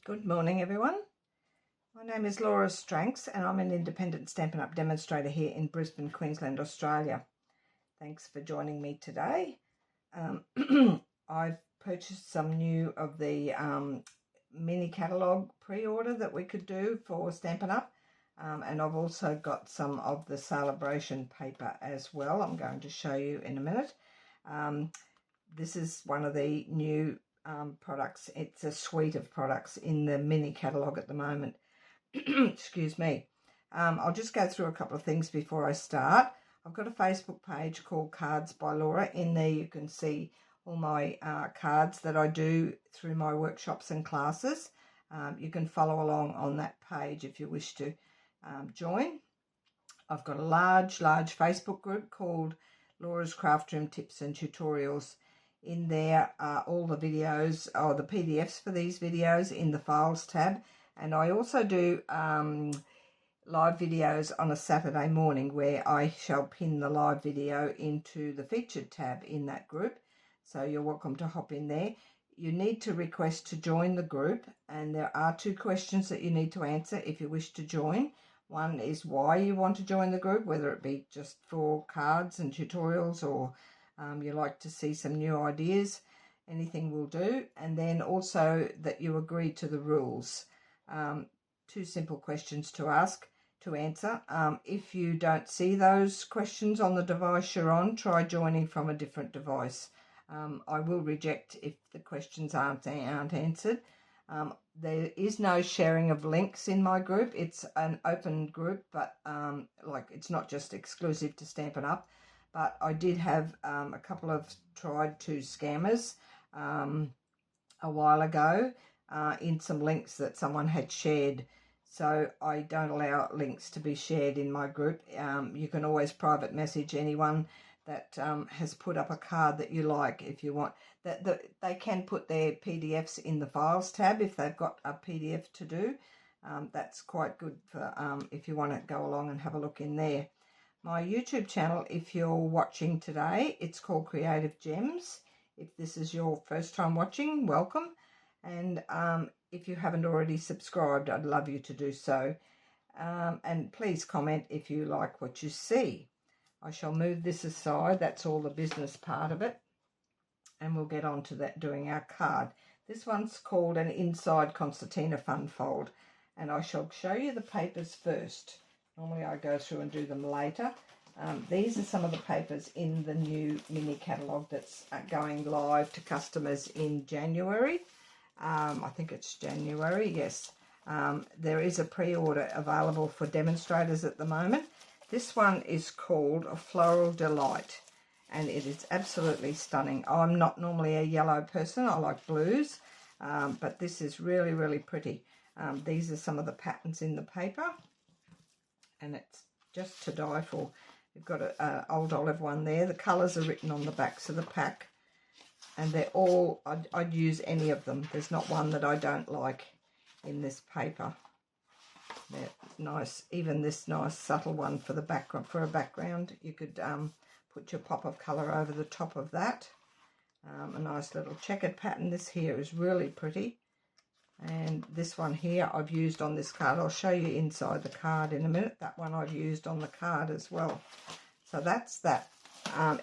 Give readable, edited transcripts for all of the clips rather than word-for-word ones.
Good morning, everyone. My name is Laura Stranks and I'm an independent Stampin' Up! Demonstrator here in Brisbane, Queensland, Australia. Thanks for joining me today. I've purchased some new of the mini catalogue pre-order that we could do for Stampin' Up! And I've also got some of the celebration paper as well. I'm going to show you in a minute. This is one of the new products. It's a suite of products in the mini catalogue at the moment. Excuse me. I'll just go through a couple of things before I start. I've got a Facebook page called Cards by Laura. In there you can see all my cards that I do through my workshops and classes. You can follow along on that page if you wish to join. I've got a large Facebook group called Laura's Craft Room Tips and Tutorials. In there are all the videos or the PDFs for these videos in the Files tab. And I also do live videos on a Saturday morning where I shall pin the live video into the featured tab in that group. So you're welcome to hop in there. You need to request to join the group, and there are 2 questions that you need to answer if you wish to join. One is why you want to join the group, whether it be just for cards and tutorials or you like to see some new ideas. Anything will do. And then also that you agree to the rules. 2 simple questions to answer. If you don't see those questions on the device you're on, try joining from a different device. I will reject if the questions aren't answered. There is no sharing of links in my group. It's an open group, but it's not just exclusive to Stampin' Up! But I did have a couple of tried to scammers a while ago in some links that someone had shared. So I don't allow links to be shared in my group. You can always private message anyone that has put up a card that you like if you want. They can put their PDFs in the Files tab if they've got a PDF to do. That's quite good for if you want to go along and have a look in there. My YouTube channel, if you're watching today, it's called Creative Gems. If this is your first time watching, welcome. And if you haven't already subscribed, I'd love you to do so. And please comment if you like what you see. I shall move this aside. That's all the business part of it. And we'll get on to that doing our card. This one's called an Inside Concertina Fun Fold. And I shall show you the papers first. Normally I go through and do them later. These are some of the papers in the new mini catalogue that's going live to customers in January. I think it's January, yes. There is a pre-order available for demonstrators at the moment. This one is called a Floral Delight, and it is absolutely stunning. I'm not normally a yellow person. I like blues, but this is really, really pretty. These are some of the patterns in the paper, and it's just to die for. You've got an old olive one there. The colours are written on the backs of the pack, and they're all, I'd use any of them. There's not one that I don't like in this paper. They're nice. Even this nice subtle one for the background, for a background. You could put your pop of colour over the top of that. A nice little checkered pattern. This here is really pretty. And this one here I've used on this card. I'll show you inside the card in a minute. That one I've used on the card as well. So that's that.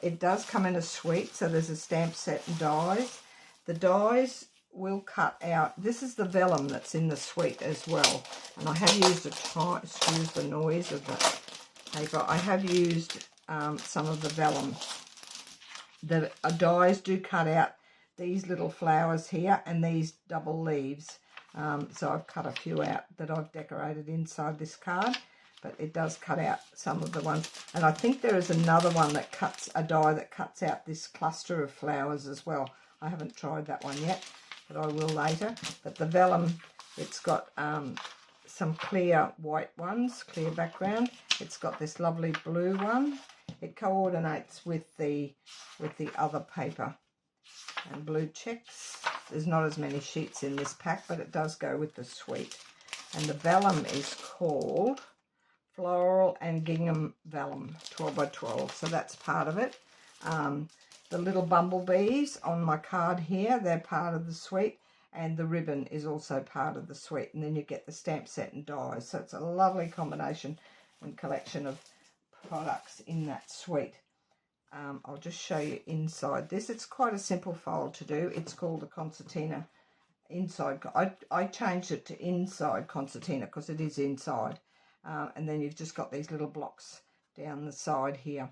It does come in a suite, so there's a stamp set and dies. The dies will cut out. This is the vellum that's in the suite as well. And I have used excuse the noise of the paper. I have used some of the vellum. The dies do cut out these little flowers here and these double leaves. So I've cut a few out that I've decorated inside this card, but it does cut out some of the ones. And I think there is another one that cuts, a die that cuts out this cluster of flowers as well. I haven't tried that one yet, but I will later. But the vellum, it's got some clear white ones, clear background. It's got this lovely blue one. It coordinates with the other paper. And blue checks. There's not as many sheets in this pack, but it does go with the suite. And the vellum is called Floral and Gingham Vellum 12 by 12. So that's part of it. The little bumblebees on my card here, they're part of the suite. and the ribbon is also part of the suite, and then you get the stamp set and dies. So it's a lovely combination and collection of products in that suite. I'll just show you inside this. It's quite a simple fold to do. It's called a Concertina inside. I changed it to inside Concertina because it is inside. And then you've just got these little blocks down the side here.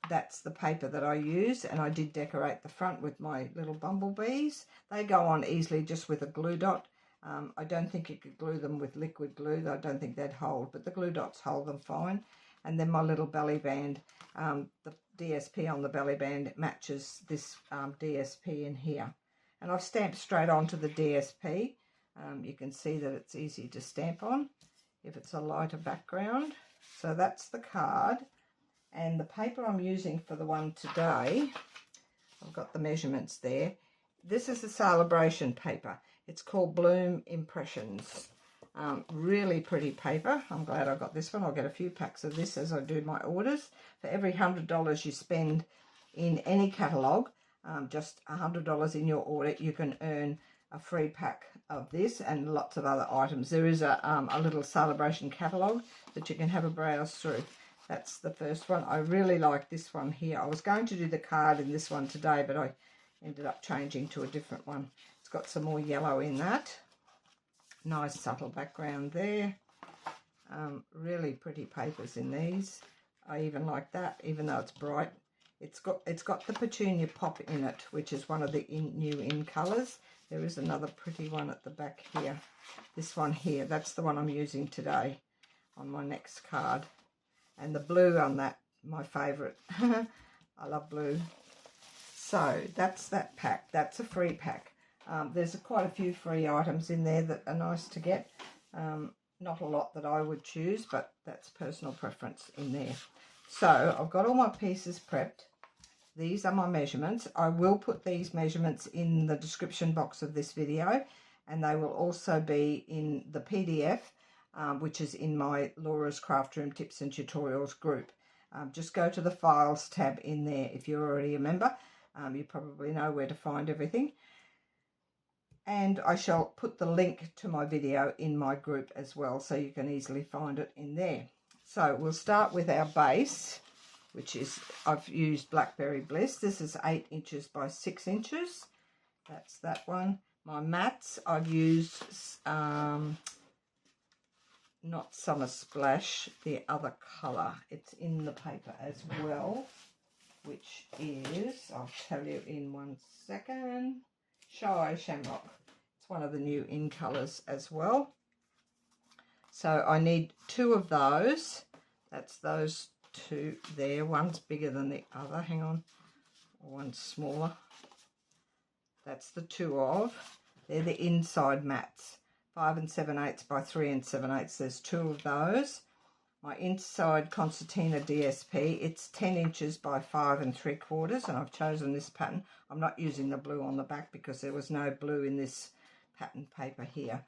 That's the paper that I use, and I did decorate the front with my little bumblebees. They go on easily just with a glue dot. I don't think you could glue them with liquid glue. I don't think they'd hold, but the glue dots hold them fine. And then my little belly band, the DSP on the belly band, it matches this DSP in here. And I've stamped straight onto the DSP. You can see that it's easy to stamp on if it's a lighter background. So that's the card. And the paper I'm using for the one today, I've got the measurements there. This is the Celebration paper. It's called Bloom Impressions. Really pretty paper. I'm glad I got this one. I'll get a few packs of this as I do my orders. For every $100 you spend in any catalogue, just $100 in your order, you can earn a free pack of this and lots of other items. There is a little Celebration catalogue that you can have a browse through. That's the first one. I really like this one here. I was going to do the card in this one today, but I ended up changing to a different one. It's got some more yellow in that. Nice subtle background there. Really pretty papers in these. I even like that, even though it's bright. It's got the petunia pop in it, which is one of the new in colours. There is another pretty one at the back here. This one here, that's the one I'm using today on my next card. And the blue on that, my favourite. I love blue. So that's that pack. That's a free pack. There's quite a few free items in there that are nice to get. Not a lot that I would choose, but that's personal preference in there. So I've got all my pieces prepped. These are my measurements. I will put these measurements in the description box of this video, and they will also be in the PDF, which is in my Laura's Craft Room Tips and Tutorials group. Just go to the Files tab in there if you're already a member. You probably know where to find everything. And I shall put the link to my video in my group as well, so you can easily find it in there. So we'll start with our base, which is, I've used Blackberry Bliss. This is 8 inches by 6 inches. That's that one. My mats, I've used not Summer Splash, the other colour. It's in the paper as well, which is, I'll tell you in 1 second, Shy Shamrock. It's one of the new in colours as well. So I need 2 of those. That's those 2 there. One's bigger than the other. Hang on. One's smaller. That's the 2 of. They're the inside mats. 5 7/8 by 3 7/8. There's 2 of those. My inside Concertina DSP, it's 10 inches by 5 3/4, and I've chosen this pattern. I'm not using the blue on the back because there was no blue in this pattern paper here,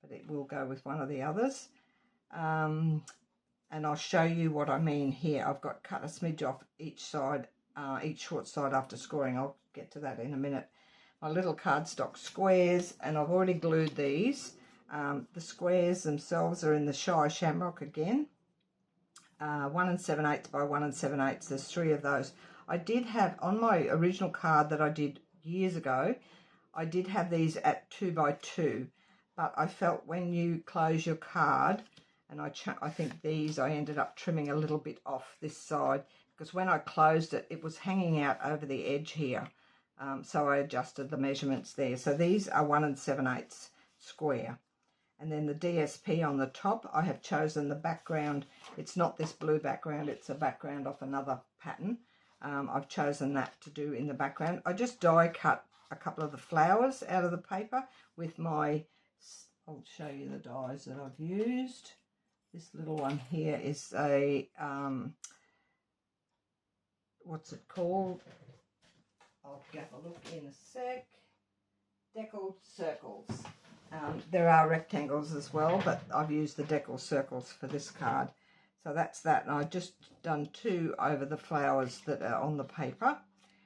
but it will go with one of the others. And I'll show you what I mean here. I've got cut a smidge off each side, each short side after scoring. I'll get to that in a minute. My little cardstock squares, and I've already glued these. The squares themselves are in the Shy Shamrock again. 1 7/8 by 1 7/8. There's 3 of those. I did have, on my original card that I did years ago, I did have these at 2 by 2, but I felt when you close your card, and I think these, I ended up trimming a little bit off this side, because when I closed it, it was hanging out over the edge here. So I adjusted the measurements there. So these are 1 7/8 square. And then the DSP on the top, I have chosen the background. It's not this blue background, it's a background off another pattern. I've chosen that to do in the background. I just die cut a couple of the flowers out of the paper with my, I'll show you the dies that I've used. This little one here is a, what's it called? I'll get a look in a sec. Deckled circles. There are rectangles as well, but I've used the deckled circles for this card. So that's that, and I've just done 2 over the flowers that are on the paper.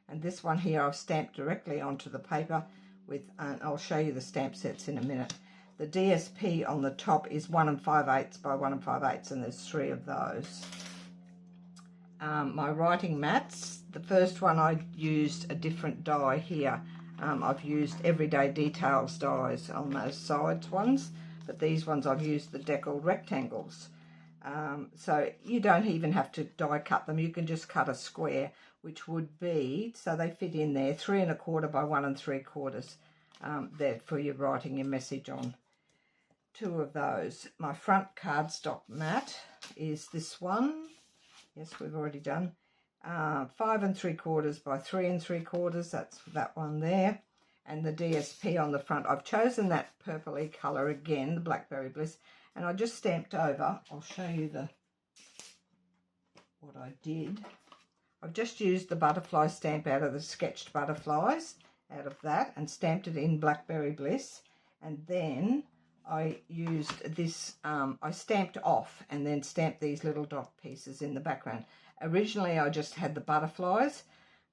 And this one here I've stamped directly onto the paper with, and I'll show you the stamp sets in a minute. The DSP on the top is 1 5/8 by 1 5/8, and there's 3 of those. My writing mats, the first one I used a different die here. I've used Everyday Details dies on those sides ones, but these ones I've used the deckled rectangles. So you don't even have to die cut them, you can just cut a square, which would be, so they fit in there, 3 1/4 by 1 3/4. There for your writing your message on. 2 of those. My front cardstock mat is this one. Yes, we've already done 5 3/4 by 3 3/4. That's that one there. And the DSP on the front. I've chosen that purpley colour again, the Blackberry Bliss, and I just stamped over. I'll show you what I did. I've just used the butterfly stamp out of the sketched butterflies, out of that, and stamped it in Blackberry Bliss. And then I used this, I stamped off and then stamped these little dot pieces in the background. Originally I just had the butterflies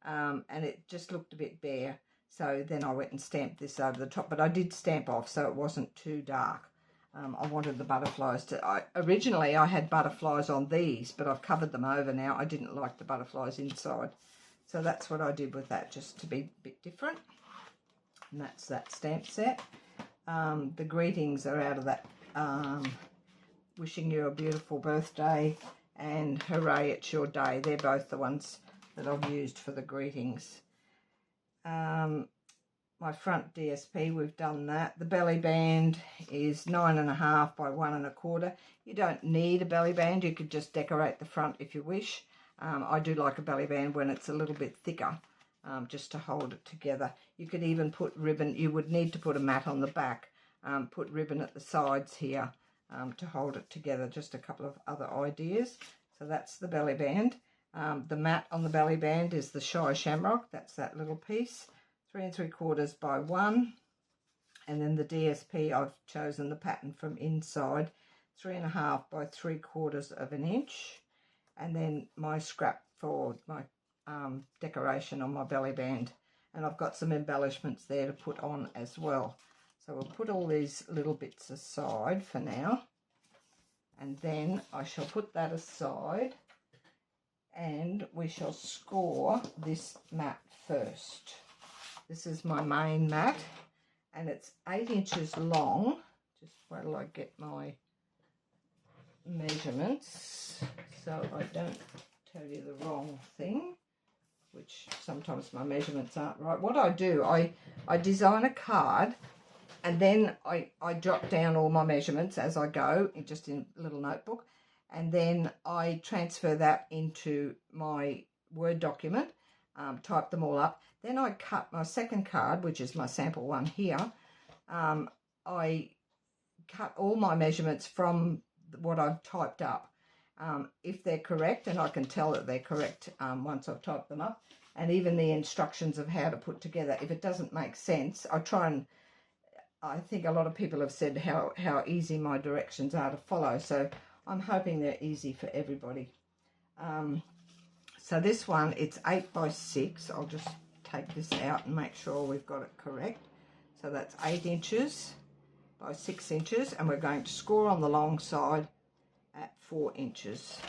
and it just looked a bit bare, so then I went and stamped this over the top, but I did stamp off so it wasn't too dark. I wanted the butterflies to, originally I had butterflies on these, but I've covered them over now. I didn't like the butterflies inside, so that's what I did with that, just to be a bit different. And that's that stamp set. The greetings are out of that, wishing you a beautiful birthday and hooray it's your day. They're both the ones that I've used for the greetings. My front DSP, we've done that. The belly band is 9 1/2 by 1 1/4. You don't need a belly band, you could just decorate the front if you wish. I do like a belly band when it's a little bit thicker, just to hold it together. You could even put ribbon, you would need to put a mat on the back, put ribbon at the sides here to hold it together. Just a couple of other ideas. So that's the belly band. The mat on the belly band is the Shy Shamrock, that's that little piece, 3 3/4 by 1. And then the DSP, I've chosen the pattern from inside, 3 1/2 by 3/4 of an inch. And then my scrap for my decoration on my belly band, and I've got some embellishments there to put on as well. So we'll put all these little bits aside for now, and then I shall put that aside and we shall score this mat first. This is my main mat and it's 8 inches long. Just wait till I get my measurements so I don't tell you the wrong thing, which sometimes my measurements aren't right. What I do, I design a card and then I jot down all my measurements as I go, just in a little notebook, and then I transfer that into my Word document, type them all up. Then I cut my second card, which is my sample one here. I cut all my measurements from what I've typed up. If they're correct, and I can tell that they're correct once I've typed them up, and even the instructions of how to put together. If it doesn't make sense, I try and, I think a lot of people have said how easy my directions are to follow, so I'm hoping they're easy for everybody. So this one, it's 8 by 6. I'll just take this out and make sure we've got it correct. So that's 8 inches by 6 inches, and we're going to score on the long side at 4 inches.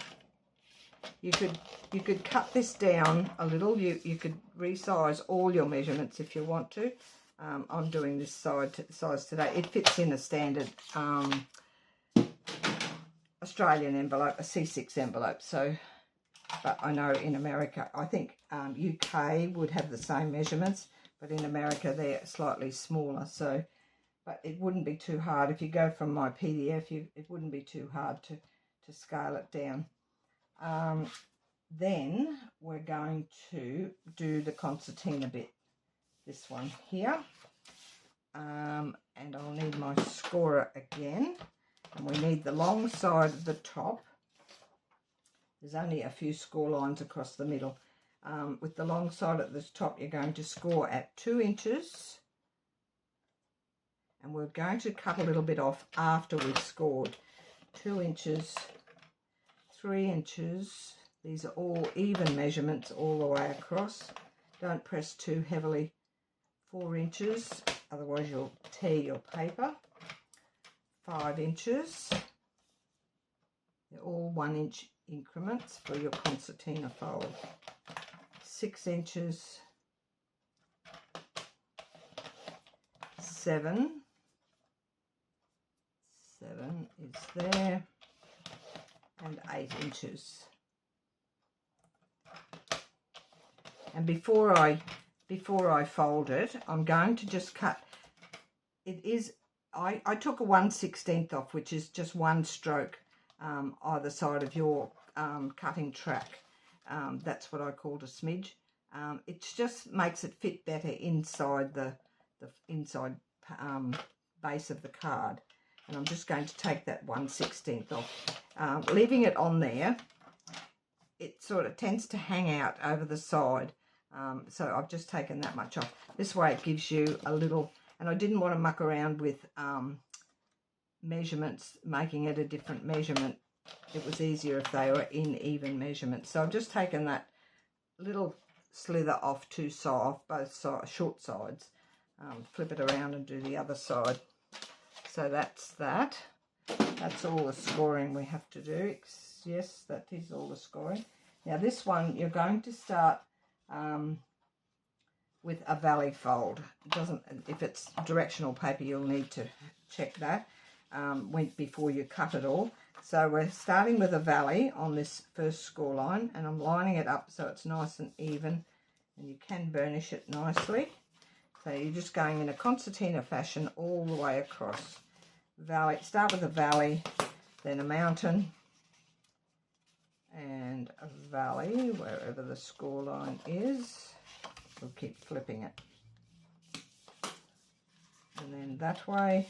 You could cut this down a little. You could resize all your measurements if you want to. I'm doing this size today. It fits in a standard Australian envelope, a C6 envelope. So, but I know in America, I think UK would have the same measurements, but in America they're slightly smaller. So, but it wouldn't be too hard if you go from my PDF. It wouldn't be too hard to scale it down. Then we're going to do the concertina bit, this one here, and I'll need my scorer again, and we need the long side of the top. There's only a few score lines across the middle. With the long side at the top, you're going to score at 2 inches, and we're going to cut a little bit off after we've scored. 2 inches, 3 inches. These are all even measurements all the way across. Don't press too heavily 4 inches, otherwise you'll tear your paper. 5 inches. They're all 1 inch increments for your concertina fold. 6 inches. 7 is there, and 8 inches. And before I fold it, I'm going to just cut. It is, I took a 1/16 off, which is just 1 stroke either side of your cutting track. That's what I called a smidge. It just makes it fit better inside the inside base of the card. And I'm just going to take that 1/16 off. Leaving it on there, it sort of tends to hang out over the side. So I've just taken that much off. This way it gives you a little, and I didn't want to muck around with measurements, making it a different measurement. It was easier if they were in even measurements. So I've just taken that little slither off both sides, short sides. Flip it around and do the other side. So that's that. That's all the scoring we have to do. Yes, that is all the scoring. Now this one, you're going to start with a valley fold. It doesn't, if it's directional paper, you'll need to check that before you cut it all. So we're starting with a valley on this first score line, and I'm lining it up so it's nice and even, and you can burnish it nicely. So you're just going in a concertina fashion all the way across. Valley, start with a valley, then a mountain, and a valley wherever the score line is. We'll keep flipping it. And then that way.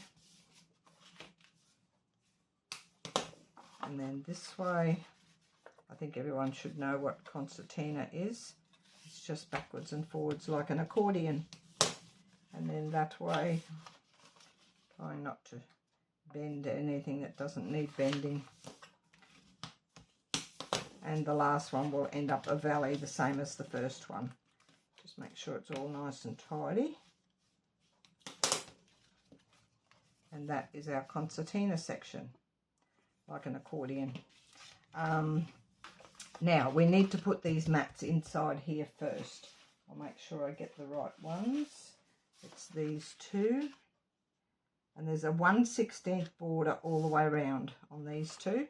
And then this way. I think everyone should know what concertina is. It's just backwards and forwards like an accordion. And then that way, trying not to bend anything that doesn't need bending. And the last one will end up a valley, the same as the first one. Just make sure it's all nice and tidy. And that is our concertina section, like an accordion. Now, we need to put these mats inside here first. I'll make sure I get the right ones. It's these two, and there's a 1/16 border all the way around on these two,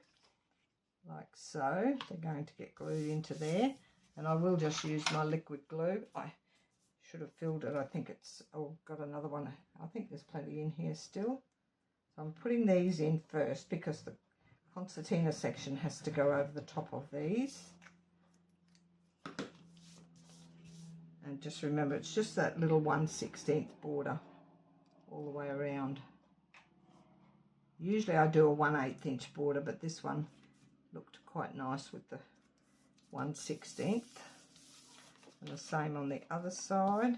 like so. They're going to get glued into there, and I will just use my liquid glue. I should have filled it. I think it's, oh, got another one. I think there's plenty in here still. So I'm putting these in first because the concertina section has to go over the top of these. And just remember, it's just that little 1/16 border all the way around. Usually I do a 1/8 inch border, but this one looked quite nice with the 1/16. And the same on the other side.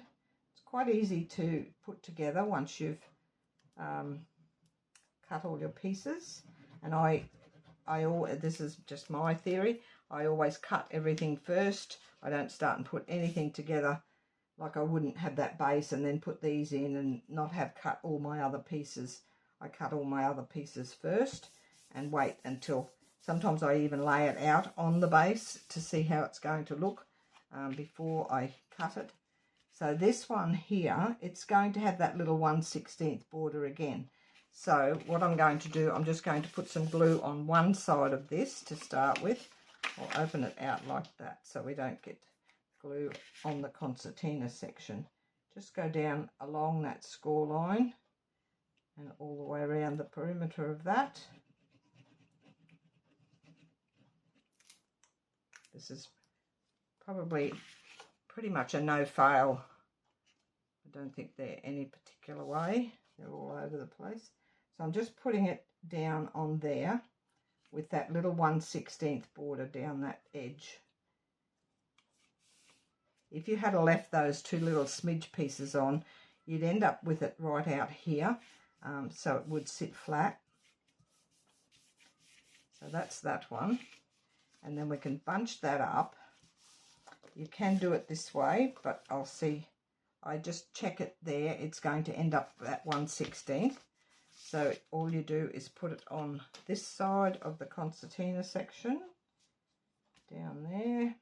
It's quite easy to put together once you've cut all your pieces. And this is just my theory, I always cut everything first. I don't start and put anything together, like I wouldn't have that base and then put these in and not have cut all my other pieces. I cut all my other pieces first and wait until, sometimes I even lay it out on the base to see how it's going to look before I cut it. So this one here, it's going to have that little 1/16 border again. So what I'm going to do, I'm just going to put some glue on one side of this to start with. I'll open it out like that so we don't get glue on the concertina section. Just go down along that score line and all the way around the perimeter of that. This is probably pretty much a no-fail. I don't think they're any particular way. They're all over the place. So I'm just putting it down on there with that little 1/16 border down that edge. If you had left those two little smidge pieces on, you'd end up with it right out here, so it would sit flat. So that's that one. And then we can bunch that up. You can do it this way, but I'll I just check it there. It's going to end up at 1/16. So all you do is put it on this side of the concertina section, down there.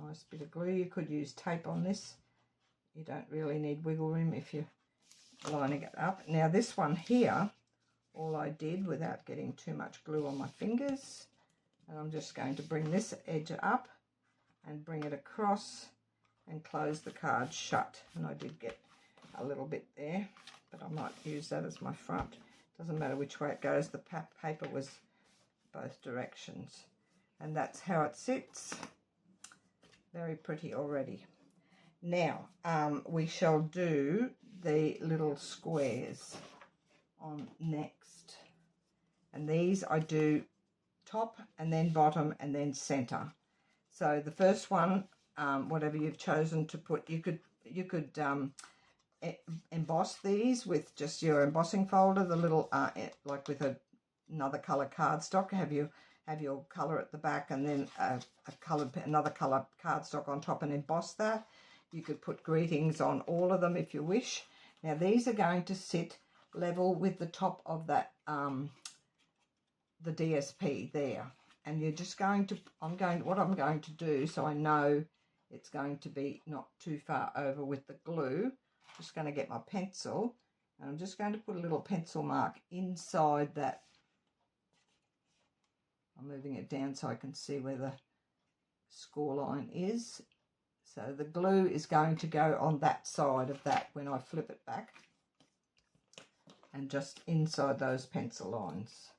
Nice bit of glue. You could use tape on this. You don't really need wiggle room if you're lining it up. Now this one here, all I did without getting too much glue on my fingers, and I'm just going to bring this edge up and bring it across and close the card shut. And I did get a little bit there, but I might use that as my front. Doesn't matter which way it goes, the paper was both directions. And that's how it sits. Very pretty already. Now we shall do the little squares on next, and these I do top and then bottom and then center. So the first one, whatever you've chosen to put, you could emboss these with just your embossing folder, the little like with another color cardstock. Have your color at the back and then another color cardstock on top and emboss that. You could put greetings on all of them if you wish. Now these are going to sit level with the top of that the DSP there, and you're just going to what I'm going to do, so I know it's going to be not too far over with the glue. I'm just going to get my pencil, and I'm just going to put a little pencil mark inside that. I'm moving it down so I can see where the score line is. So the glue is going to go on that side of that when I flip it back, and just inside those pencil lines.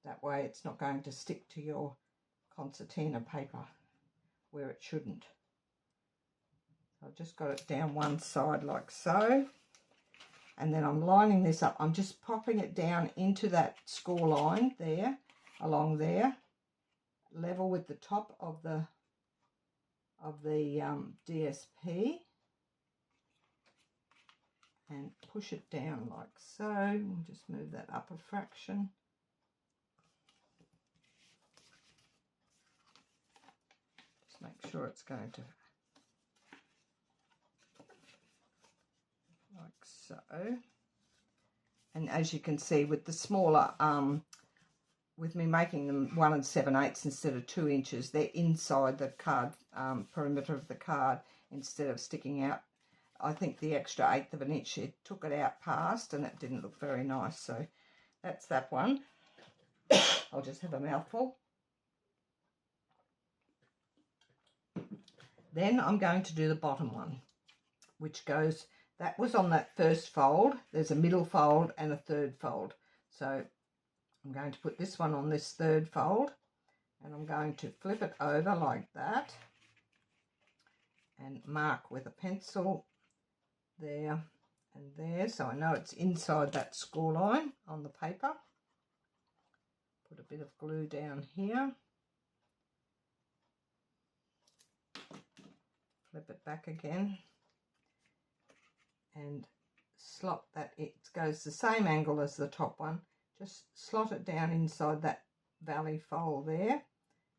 That way it's not going to stick to your concertina paper where it shouldn't. I've just got it down one side like so, and then I'm lining this up. I'm just popping it down into that score line there, along there, level with the top of the DSP, and push it down like so. We'll just move that up a fraction. Just make sure it's going to, like so. And as you can see with the smaller, with me making them 1 7/8 instead of 2 inches, they're inside the card perimeter of the card instead of sticking out. I think the extra 1/8 of an inch, it took it out past, and it didn't look very nice. So that's that one. I'll just have a mouthful. Then I'm going to do the bottom one, which goes, that was on that first fold. There's a middle fold and a third fold. So I'm going to put this one on this third fold, and I'm going to flip it over like that and mark with a pencil there and there, so I know it's inside that score line on the paper. Put a bit of glue down here, flip it back again, and slot that. It goes the same angle as the top one. Just slot it down inside that valley fold there,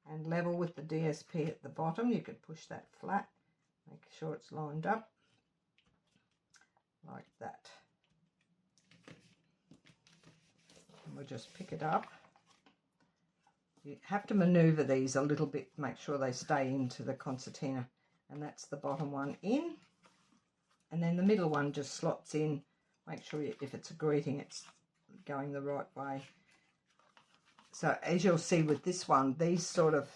and level with the DSP at the bottom. You could push that flat, make sure it's lined up like that. And we'll just pick it up. You have to maneuver these a little bit, make sure they stay into the concertina. And that's the bottom one in. And then the middle one just slots in. Make sure if it's a greeting, it's going the right way. So as you'll see with this one, these sort of,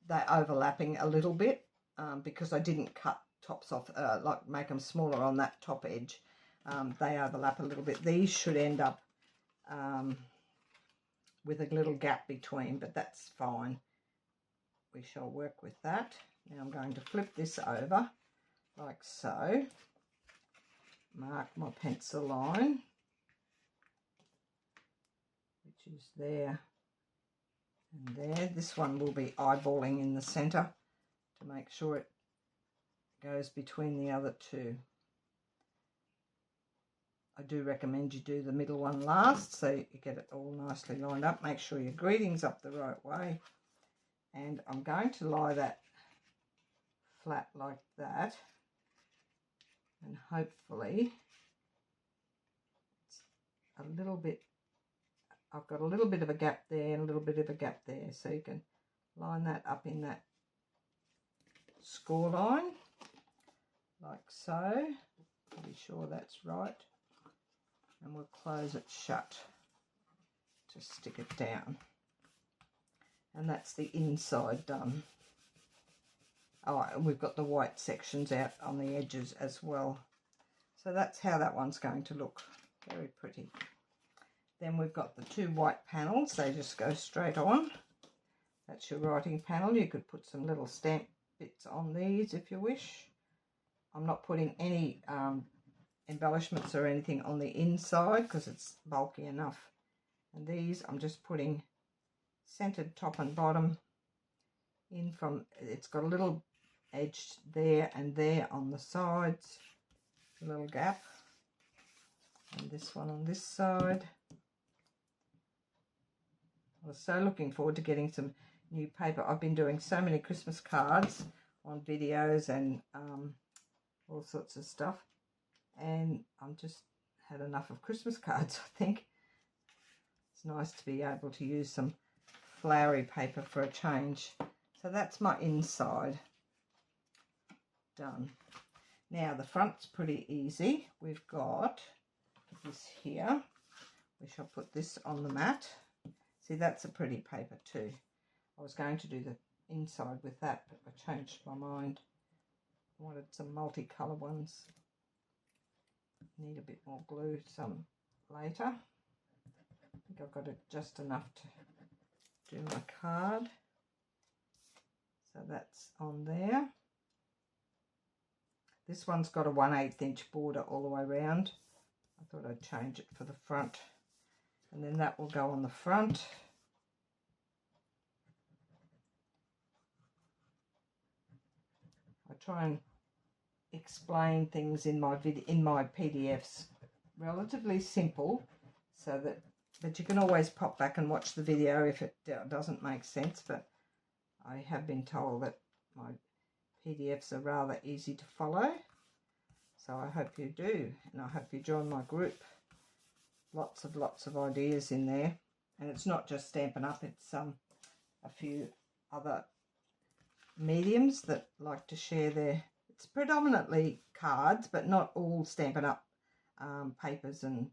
they're overlapping a little bit because I didn't cut tops off, like make them smaller on that top edge. They overlap a little bit. These should end up with a little gap between, but that's fine. We shall work with that. Now I'm going to flip this over like so. Mark my pencil line, which is there and there. This one will be eyeballing in the centre to make sure it goes between the other two. I do recommend you do the middle one last so you get it all nicely lined up. Make sure your greeting's up the right way. And I'm going to lie that flat like that, and hopefully it's a little bit, I've got a little bit of a gap there and a little bit of a gap there, so you can line that up in that score line like so. Be sure that's right, and we'll close it shut to stick it down, and that's the inside done. Oh, and we've got the white sections out on the edges as well, so that's how that one's going to look. Very pretty. Then we've got the two white panels, they just go straight on. That's your writing panel. You could put some little stamp bits on these if you wish. I'm not putting any embellishments or anything on the inside because it's bulky enough. And these I'm just putting centered top and bottom in from, it's got a little edge there and there on the sides, a little gap, and this one on this side. I was so looking forward to getting some new paper. I've been doing so many Christmas cards on videos and all sorts of stuff, and I'm just had enough of Christmas cards, I think. It's nice to be able to use some flowery paper for a change. So that's my inside done. Now the front's pretty easy. We've got this here. We shall put this on the mat. See, that's a pretty paper too. I was going to do the inside with that, but I changed my mind. I wanted some multicolour ones. Need a bit more glue some later. I think I've got it just enough to do my card. So that's on there. This one's got a 1/8 inch border all the way around. I thought I'd change it for the front. And then that will go on the front. I try and explain things in my PDFs relatively simple, so that, but you can always pop back and watch the video if it doesn't make sense. But I have been told that my PDFs are rather easy to follow, so I hope you do, and I hope you join my group. Lots of ideas in there, and it's not just Stampin' Up, it's a few other mediums that like to share their, it's predominantly cards, but not all Stampin' Up papers and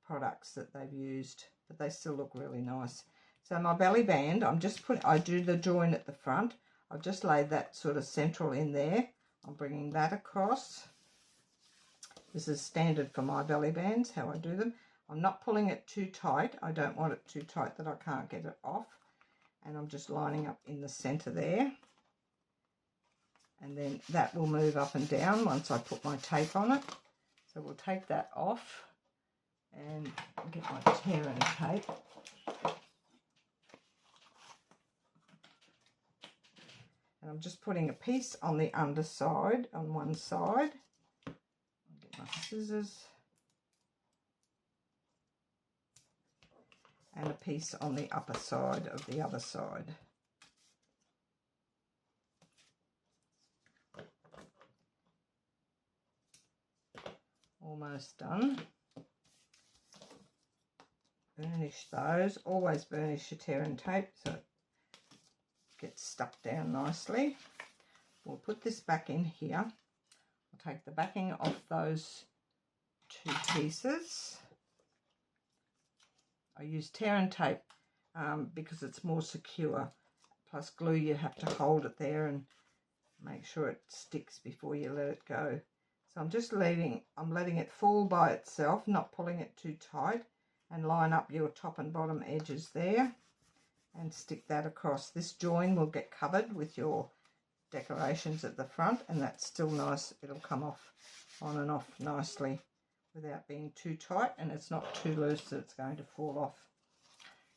products that they've used, but they still look really nice. So my belly band, I do the join at the front. I've just laid that sort of central in there. I'm bringing that across. This is standard for my belly bands, how I do them. I'm not pulling it too tight. I don't want it too tight that I can't get it off. And I'm just lining up in the center there. And then that will move up and down once I put my tape on it. So we'll take that off and get my tear and tape. And I'm just putting a piece on the underside on one side. I'll get my scissors. And a piece on the upper side of the other side. Almost done. Burnish those. Always burnish your tear and tape so it gets stuck down nicely. We'll put this back in here. I'll take the backing off those two pieces. I use tear and tape because it's more secure. Plus glue, you have to hold it there and make sure it sticks before you let it go. So I'm just letting it fall by itself, not pulling it too tight, and line up your top and bottom edges there and stick that across. This join will get covered with your decorations at the front, and that's still nice. It'll come off on and off nicely without being too tight, and it's not too loose that it's going to fall off.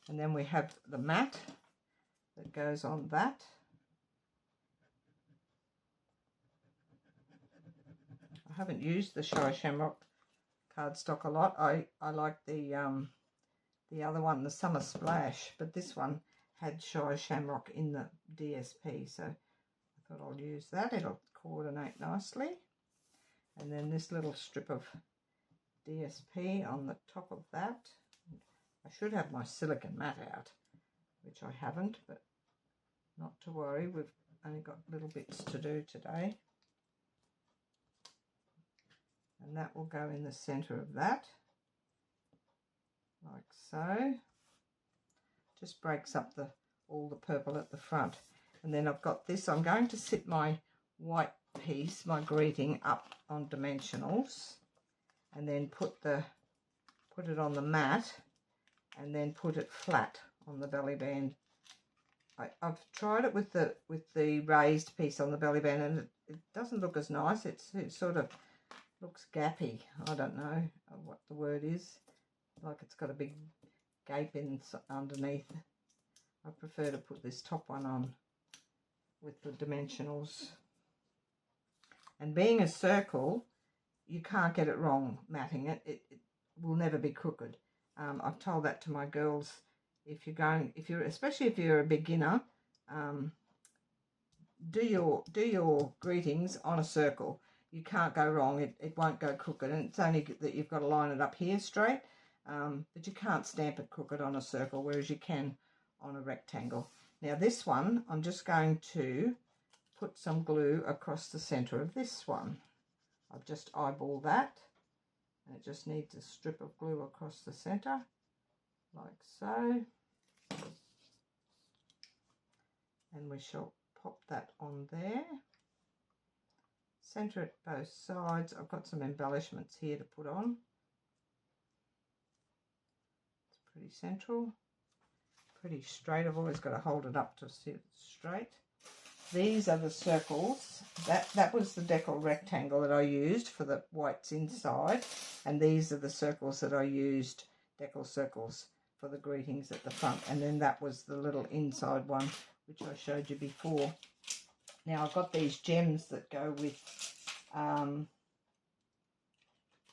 And then we have the mat that goes on that. I haven't used the Shy Shamrock cardstock a lot. I like the other one, the Summer Splash, but this one had Shy Shamrock in the DSP, so I thought I'll use that. It'll coordinate nicely. And then this little strip of DSP on the top of that. I should have my silicone mat out, which I haven't, but not to worry. We've only got little bits to do today. And that will go in the centre of that, like so. Just breaks up all the purple at the front. And then I've got this. I'm going to sit my white piece, my greeting, up on dimensionals, and then put it on the mat, and then put it flat on the belly band. I've tried it with the raised piece on the belly band, and it doesn't look as nice. It sort of looks gappy. I don't know what the word is. Like it's got a big gape underneath. I prefer to put this top one on with the dimensionals. And being a circle, you can't get it wrong matting it. It will never be crooked. I've told that to my girls. Especially if you're a beginner, do your greetings on a circle. You can't go wrong. It won't go crooked, and it's only that you've got to line it up here straight. But you can't stamp it crooked on a circle, whereas you can on a rectangle. Now this one, I'm just going to put some glue across the centre of this one. I've just eyeballed that, and it just needs a strip of glue across the centre, like so. And we shall pop that on there. Centre it both sides. I've got some embellishments here to put on. It's pretty central, pretty straight. I've always got to hold it up to see it's straight. These are the circles. That was the decal rectangle that I used for the whites inside, and these are the circles that I used, decal circles, for the greetings at the front. And then that was the little inside one, which I showed you before. Now I've got these gems that go with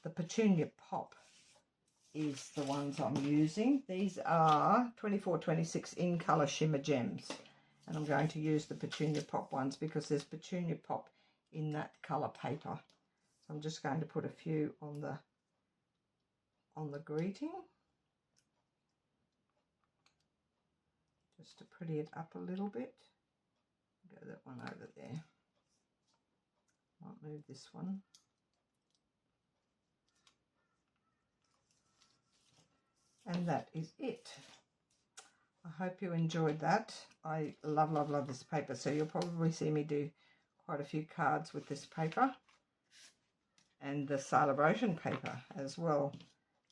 the Petunia Pop is the ones I'm using. These are 24-26 in colour shimmer gems, and I'm going to use the Petunia Pop ones because there's Petunia Pop in that colour paper. So I'm just going to put a few on the greeting, just to pretty it up a little bit. Go that one over there. Might move this one. And that is it. I hope you enjoyed that. I love, love, love this paper. So you'll probably see me do quite a few cards with this paper and the celebration paper as well.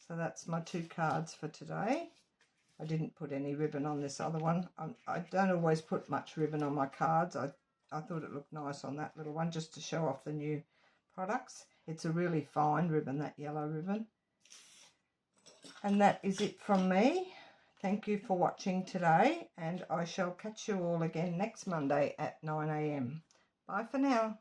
So that's my 2 cards for today. I didn't put any ribbon on this other one. I don't always put much ribbon on my cards. I thought it looked nice on that little one, just to show off the new products. It's a really fine ribbon, that yellow ribbon. And that is it from me. Thank you for watching today, and I shall catch you all again next Monday at 9 AM. Bye for now.